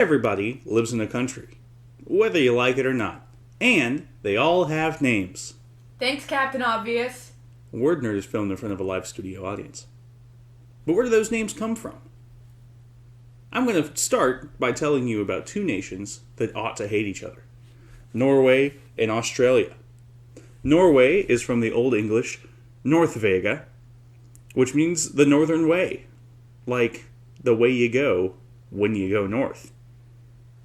Everybody lives in a country, whether you like it or not, and they all have names. Thanks, Captain Obvious. Word Nerd is filmed in front of a live studio audience. But where do those names come from? I'm going to start by telling you about two nations that ought to hate each other. Norway and Australia. Norway is from the Old English Norbweg, which means the northern way, like the way you go when you go north.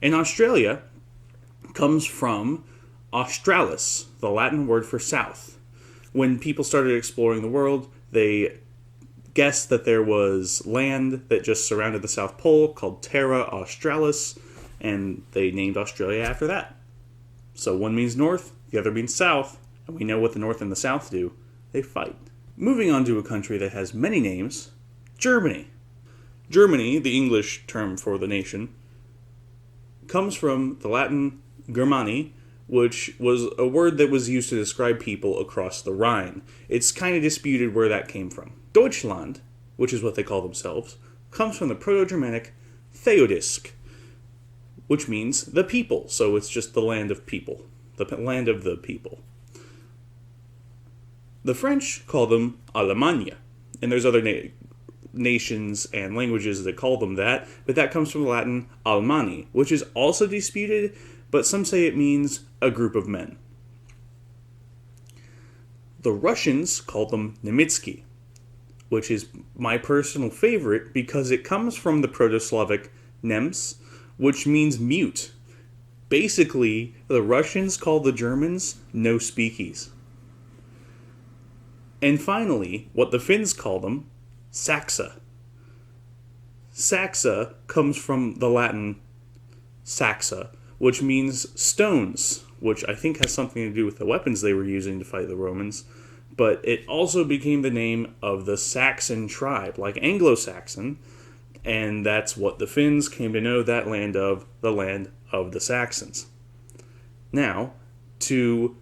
And Australia comes from australis, the Latin word for south. When people started exploring the world, they guessed that there was land that just surrounded the South Pole called Terra Australis, and they named Australia after that. So one means north, the other means south, and we know what the north and the south do. They fight. Moving on to a country that has many names, Germany. Germany, the English term for the nation, comes from the Latin Germani, which was a word that was used to describe people across the Rhine. It's kind of disputed where that came from. Deutschland, which is what they call themselves, comes from the Proto-Germanic Theodisk, which means the people, so it's just the land of people, the land of the people. The French call them Alemania, and there's other nations and languages that call them that, but that comes from the Latin Almanii, which is also disputed, but some say it means a group of men. The Russians call them Nemitsky, which is my personal favorite because it comes from the Proto-Slavic Nems, which means mute. Basically, the Russians call the Germans no speakies. And finally, what the Finns call them, Saksa. Saksa comes from the Latin Saksa, which means stones, which I think has something to do with the weapons they were using to fight the Romans, but it also became the name of the Saxon tribe, like Anglo-Saxon, and that's what the Finns came to know that land of, the land of the Saxons. Now, to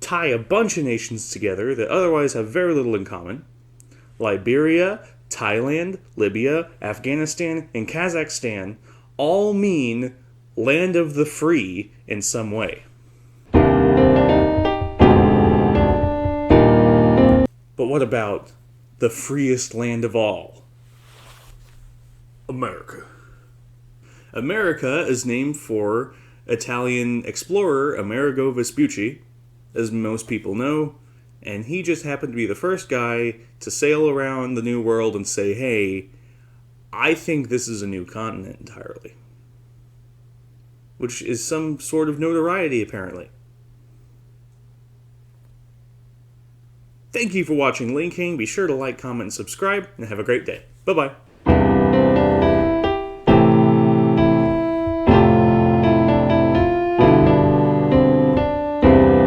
tie a bunch of nations together that otherwise have very little in common, Liberia, Thailand, Libya, Afghanistan, and Kazakhstan all mean land of the free in some way. But what about the freest land of all? America. America is named for Italian explorer Amerigo Vespucci, as most people know, and he just happened to be the first guy to sail around the New World and say, hey, I think this is a new continent entirely. Which is some sort of notoriety, apparently. Thank you for watching Lane King. Be sure to like, comment, and subscribe, and have a great day. Bye-bye.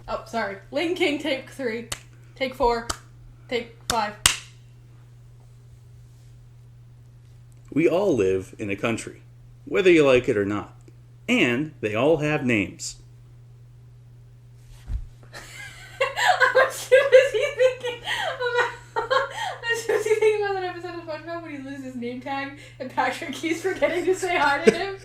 Oh, sorry. Lane King, take 3. Take 4. Take 5. We all live in a country, whether you like it or not. And they all have names. I'm too busy thinking about that episode of SpongeBob when he loses his name tag and Patrick keeps forgetting to say hi to him.